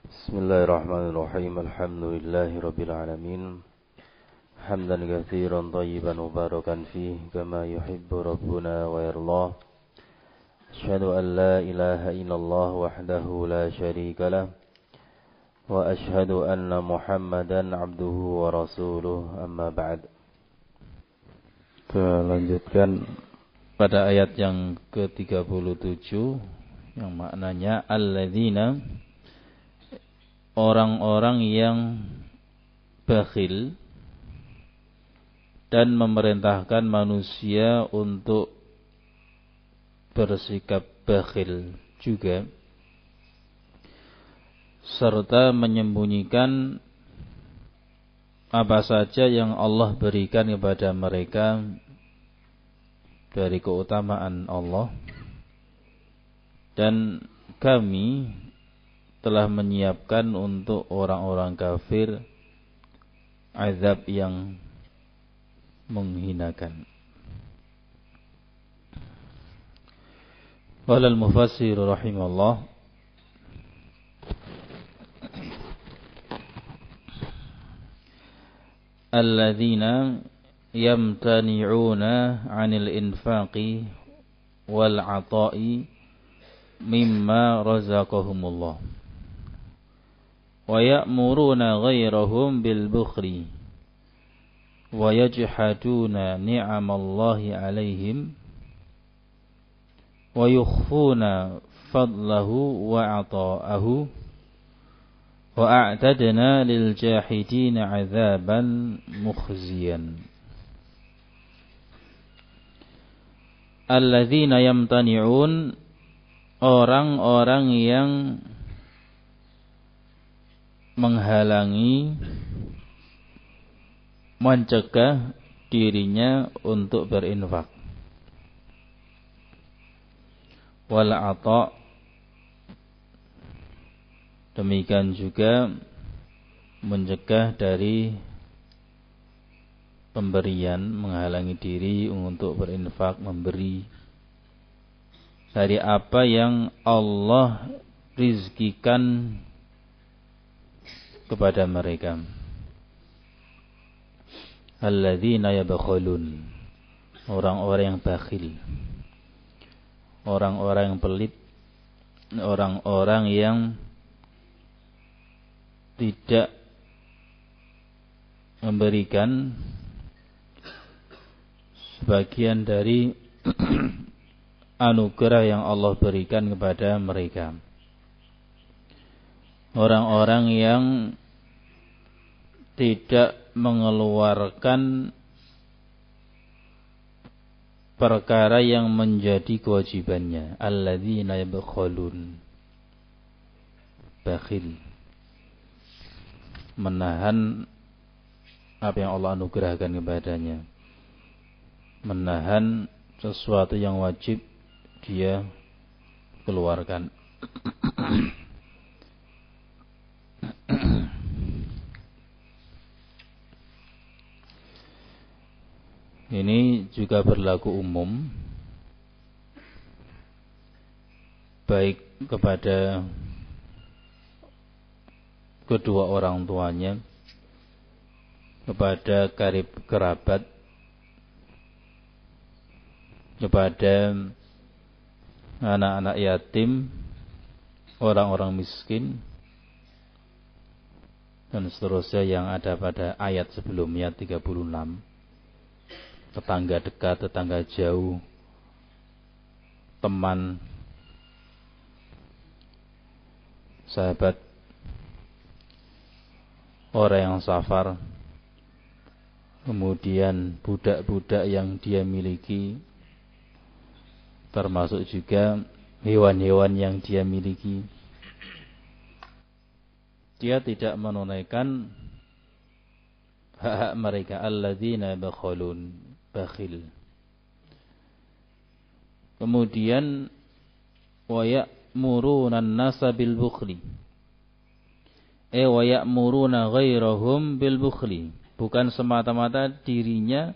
Bismillahirrahmanirrahim. Alhamdulillahirabbil alamin. Hamdan katsiran thayyiban mubarakan fihi kama yuhibbu rabbuna wa yardah. Asyhadu an la ilaha illallah wahdahu la syarika lah wa asyhadu anna Muhammadan abduhu wa rasuluh, amma ba'd. Kita lanjutkan pada ayat yang ke-37 yang maknanya alladzina, orang-orang yang bakhil dan memerintahkan manusia untuk bersikap bakhil juga, serta menyembunyikan apa saja yang Allah berikan kepada mereka dari keutamaan Allah. Dan kami telah menyiapkan untuk orang-orang kafir azab yang menghinakan. Qala al-mufassir rahimahullah, alladzina yamtani'una 'anil infaqi wal 'ata'i mimma razaqahumullah wa ya'muruna ghairahum bil bukhli wa yajhaduna ni'amallahi 'alaihim wa yukhfuna fadlahu wa 'ata'ahu wa a'tadna lil jahidina 'adzaban mukhziyan. Alladzina yamtani'un, orang-orang yang menghalangi, mencegah dirinya untuk berinfak. Wal 'ata', demikian juga mencegah dari pemberian, menghalangi diri untuk berinfak, memberi dari apa yang Allah rizkikan kepada mereka. Alladzina yabkhulun, orang-orang yang bakhil, orang-orang yang pelit, orang-orang yang tidak memberikan sebagian dari anugerah yang Allah berikan kepada mereka. Orang-orang yang tidak mengeluarkan perkara yang menjadi kewajibannya. Alladzina yabkhulun, bakhil, menahan apa yang Allah anugerahkan kepadanya, menahan sesuatu yang wajib dia keluarkan. Ini juga berlaku umum, baik kepada kedua orang tuanya, kepada karib kerabat, kepada anak-anak yatim, orang-orang miskin, dan seterusnya yang ada pada ayat sebelumnya 36. Tetangga dekat, tetangga jauh, teman, sahabat, orang yang safar, kemudian budak-budak yang dia miliki, termasuk juga hewan-hewan yang dia miliki. Dia tidak menunaikan hak-hak mereka. Alladzina yabkhulun, bakhil. Kemudian wa ya'muruna an-nasa bil bukhli, wa ya'muruna ghairahum bil bukhli, bukan semata-mata dirinya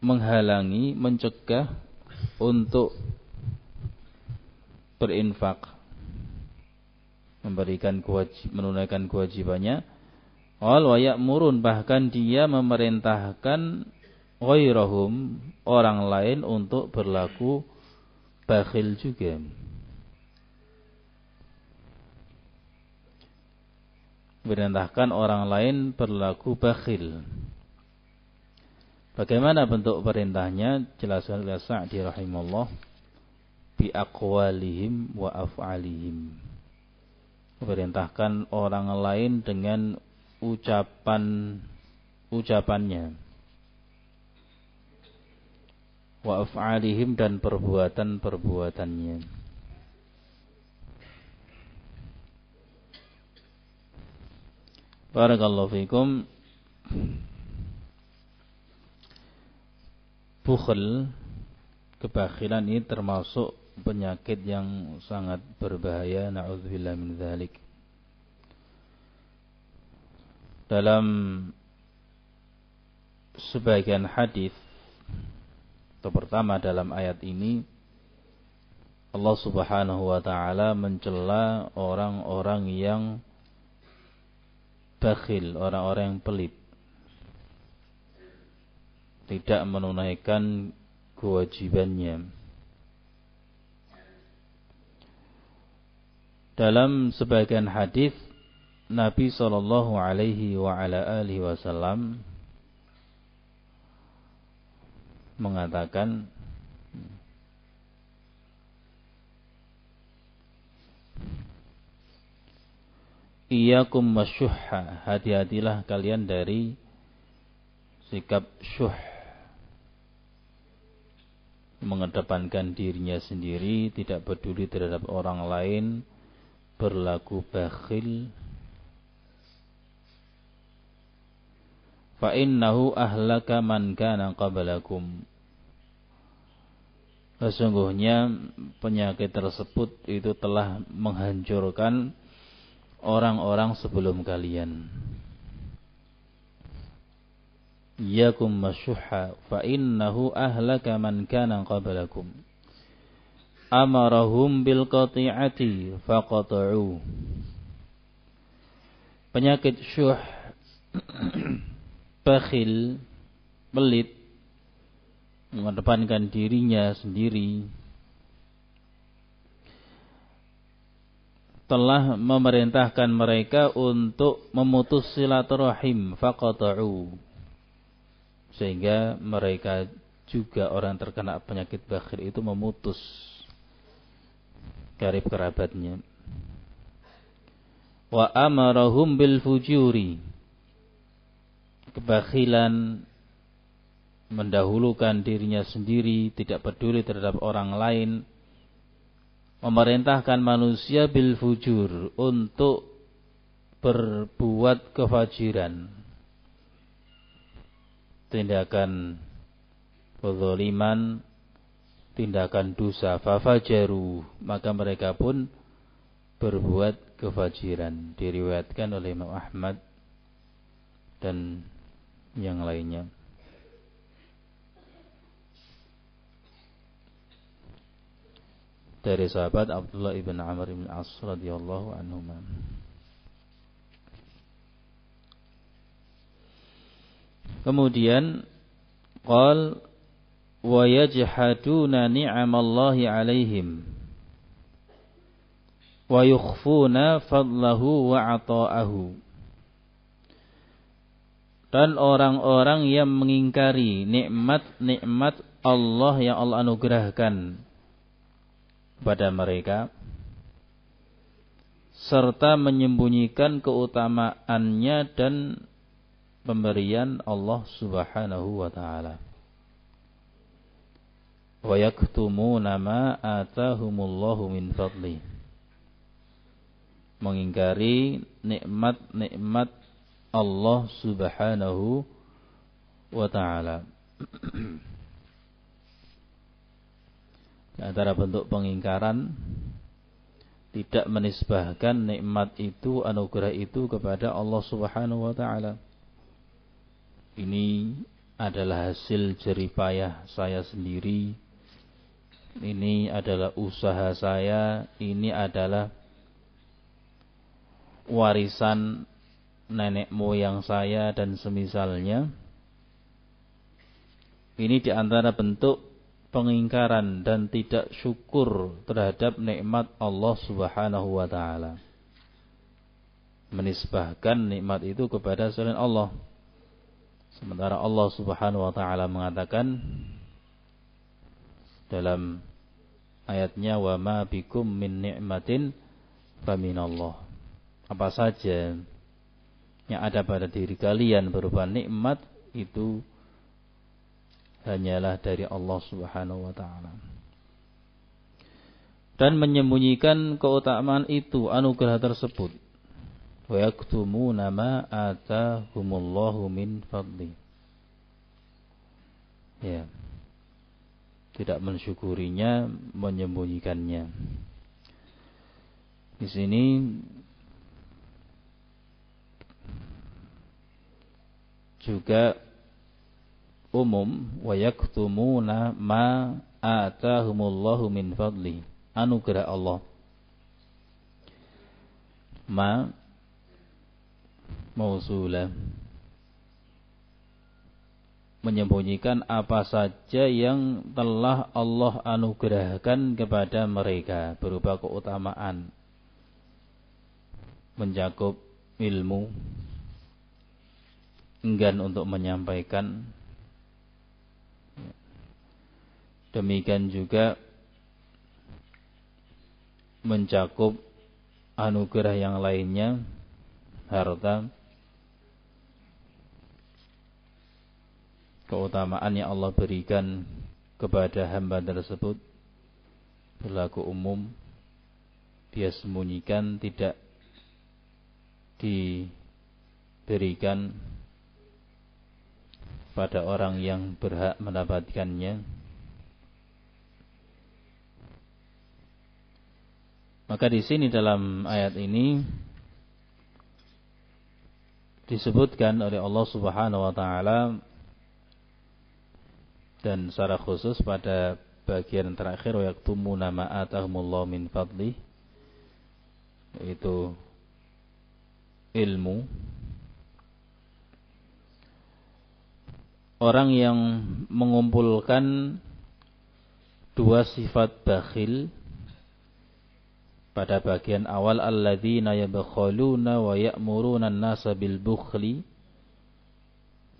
menghalangi, mencegah untuk berinfak, menunaikan kewajibannya. Wa ya'murun, bahkan dia memerintahkan ghairahum, orang lain, untuk berlaku bakhil juga. Memerintahkan orang lain berlaku bakhil. Bagaimana bentuk perintahnya? Jelaskan oleh Sa'di rahimahullah, bi aqwalihim wa af'alihim. Memerintahkan orang lain dengan ucapannya, wa af'alihim, dan perbuatan-perbuatannya. Barakallahu fikum. Bukhl, kebakhilan, ini termasuk penyakit yang sangat berbahaya. Na'udzubillah min dzalik. Dalam sebagian hadis, atau pertama dalam ayat ini, Allah Subhanahu wa taala mencela orang-orang yang bakhil, orang-orang yang pelit, tidak menunaikan kewajibannya. Dalam sebagian hadis, Nabi sallallahu alaihi wa ala alihi wasallam mengatakan, Iyyakum wasyuhha, hati-hatilah kalian dari sikap syuh, mengedepankan dirinya sendiri, tidak peduli terhadap orang lain, berlaku bakhil. Fa innahu ahlaka man kana qablakum. Sesungguhnya penyakit tersebut itu telah menghancurkan orang-orang sebelum kalian. Iyyakum masyuhha fa innahu ahlaka man kana qablakum. Amarahum bil qati'ati faqata'u. Penyakit syuh, bakhil, pelit, mengedepankan dirinya sendiri, telah memerintahkan mereka untuk memutus silaturahim, faqata'u, sehingga mereka juga, orang terkena penyakit bakhil itu, memutus karib kerabatnya. Wa amarahum bil fujuri, kebakhilan, mendahulukan dirinya sendiri, tidak peduli terhadap orang lain, memerintahkan manusia bil fujur, untuk berbuat kefajiran, tindakan kezaliman, tindakan dosa. Fafajaru, maka mereka pun berbuat kefajiran. Diriwayatkan oleh Imam Ahmad dan yang lainnya. Dari sahabat Abdullah ibn Amr ibn As radhiyallahu anhuma. Kemudian qal wa yajhaduna ni'amallahi 'alaihim wa yukhfuna fadlahu wa 'ata'ahu. Dan orang-orang yang mengingkari nikmat-nikmat Allah yang Allah anugerahkan kepada mereka, serta menyembunyikan keutamaannya dan pemberian Allah Subhanahu wa taala. Wa yaktumuna ma atahumullahu min fadli, mengingkari nikmat-nikmat Allah Subhanahu wa taala. Di antara bentuk pengingkaran, tidak menisbahkan nikmat itu, anugerah itu, kepada Allah Subhanahu wa taala. Ini adalah hasil jeripayah saya sendiri, ini adalah usaha saya, ini adalah warisan nenek moyang saya dan semisalnya. Ini di antara bentuk pengingkaran dan tidak syukur terhadap nikmat Allah Subhanahu wa taala. Menisbahkan nikmat itu kepada selain Allah. Sementara Allah Subhanahu wa taala mengatakan dalam ayatnya, wa ma bikum min ni'matin faminallah. Apa saja yang ada pada diri kalian berupa nikmat itu hanyalah dari Allah Subhanahu wa taala. Dan menyembunyikan keutamaan itu, anugerah tersebut. Wa yaktumuna ma atahumullahu min fadli. Ya. Tidak mensyukurinya, menyembunyikannya. Di sini juga umum, wa yaktumuna ma atahumullahu min fadli, anugerah Allah. Ma mausulah, menyembunyikan apa saja yang telah Allah anugerahkan kepada mereka berupa keutamaan, mencakup ilmu, enggan untuk menyampaikan. Demikian juga mencakup anugerah yang lainnya, harta, keutamaan yang Allah berikan kepada hamba tersebut berlaku umum. Dia sembunyikan, tidak diberikan pada orang yang berhak mendapatkannya. Maka di sini dalam ayat ini disebutkan oleh Allah Subhanahu wa taala, dan secara khusus pada bagian terakhir, wa yaktumuna ma atahumullahu min fadli, yaitu ilmu. Orang yang mengumpulkan dua sifat bakhil pada bagian awal, alladzina yabkhuluna wa ya'muruna an-nasa bil bukhli,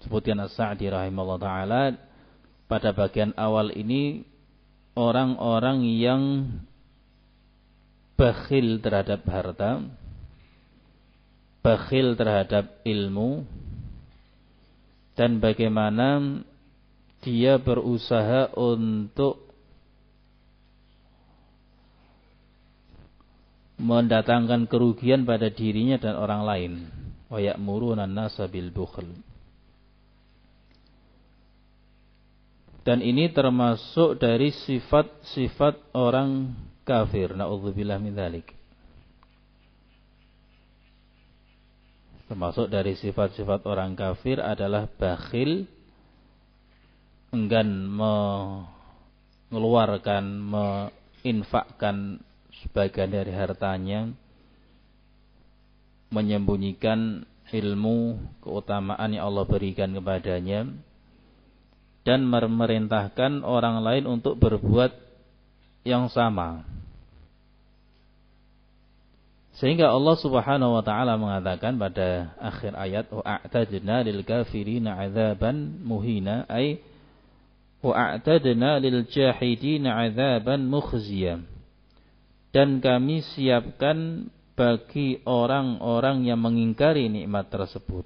sebutkan As-Sa'di rahimahullah taala, pada bagian awal ini orang-orang yang bakhil terhadap harta, bakhil terhadap ilmu, dan bagaimana dia berusaha untuk mendatangkan kerugian pada dirinya dan orang lain. Wa ya'muruna an-nasa bil bukhl. Dan ini termasuk dari sifat-sifat orang kafir. Na'udzubillah min dzalik. Termasuk dari sifat-sifat orang kafir adalah bakhil, enggan mengeluarkan, menginfakkan sebagian dari hartanya, menyembunyikan ilmu, keutamaan yang Allah berikan kepadanya, dan memerintahkan orang lain untuk berbuat yang sama. Sehingga Allah Subhanahu wa taala mengatakan pada akhir ayat, wa'atadna lil kafirina 'adzaban muhina, ay wa'atadna lil jahidina 'adzaban mukhziya. Dan kami siapkan bagi orang-orang yang mengingkari nikmat tersebut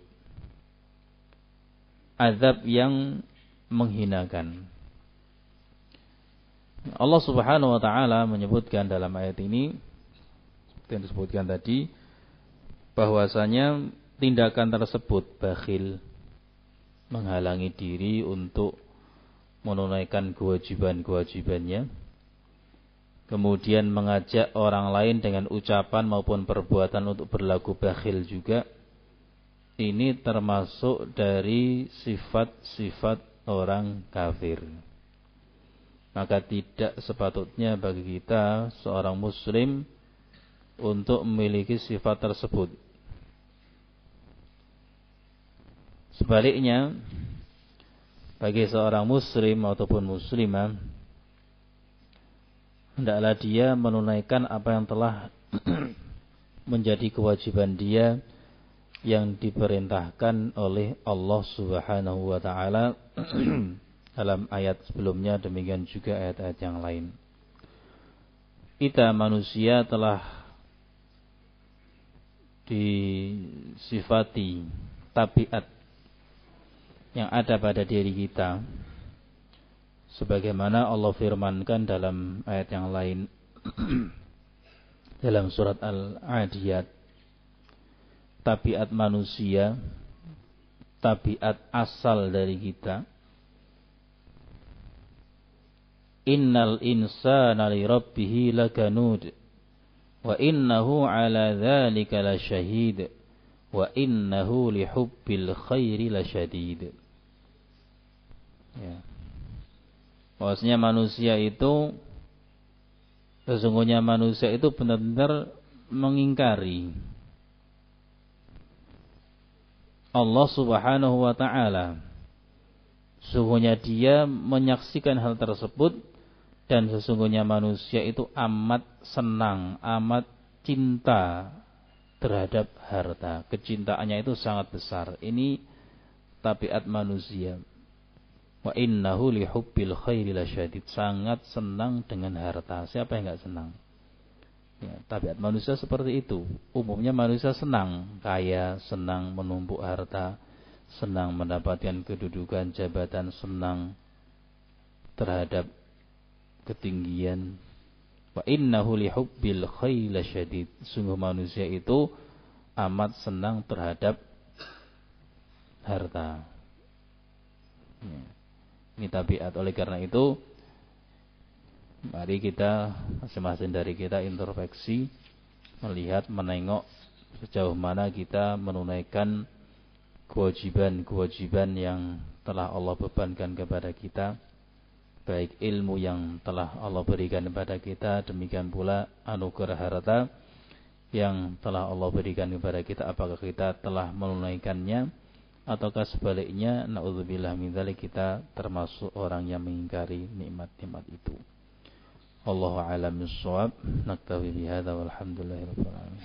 azab yang menghinakan. Allah Subhanahu wa taala menyebutkan dalam ayat ini, seperti yang disebutkan tadi, bahwasanya tindakan tersebut bakhil, menghalangi diri untuk menunaikan kewajiban-kewajibannya, kemudian mengajak orang lain dengan ucapan maupun perbuatan untuk berlaku bakhil juga. Ini termasuk dari sifat-sifat orang kafir. Maka tidak sepatutnya bagi kita seorang muslim untuk memiliki sifat tersebut. Sebaliknya, bagi seorang muslim ataupun muslimah, hendaklah dia menunaikan apa yang telah menjadi kewajiban dia yang diperintahkan oleh Allah Subhanahu wa taala dalam ayat sebelumnya, demikian juga ayat-ayat yang lain. Kita manusia telah disifati tabiat yang ada pada diri kita, sebagaimana Allah firmankan dalam ayat yang lain dalam surat Al-Adiyat. Tabiat manusia, tabiat asal dari kita. Innal insana li rabbih lakanud wa innahu ala dzalika lasyahid wa innahu li hubbil khairi lasyadid. Ya. Bahwasanya manusia itu, sesungguhnya manusia itu benar-benar mengingkari Allah Subhanahu wa taala. Sesungguhnya dia menyaksikan hal tersebut, dan sesungguhnya manusia itu amat senang, amat cinta terhadap harta. Kecintaannya itu sangat besar. Ini tabiat manusia. Wa innahu li hubbil khairi lasyadid. Sangat senang dengan harta. Siapa yang enggak senang? Ya, tabiat manusia seperti itu. Umumnya manusia senang kaya, senang menumpuk harta, senang mendapatkan kedudukan, jabatan, senang terhadap ketinggian. Wa innahu li hubbil khairi lasyadid. Sungguh manusia itu amat senang terhadap harta. Ya. Ini tabiat. Oleh karena itu, mari kita masing-masing dari kita introspeksi, melihat, menengok sejauh mana kita menunaikan kewajiban-kewajiban yang telah Allah bebankan kepada kita, baik ilmu yang telah Allah berikan kepada kita, demikian pula anugerah harta yang telah Allah berikan kepada kita, apakah kita telah menunaikannya ataukah sebaliknya, naudzubillah min dzalik, kita termasuk orang yang mengingkari nikmat-nikmat itu. Wallahu a'lam bissawab. Naktafi bihadza walhamdulillahirabbil alamin.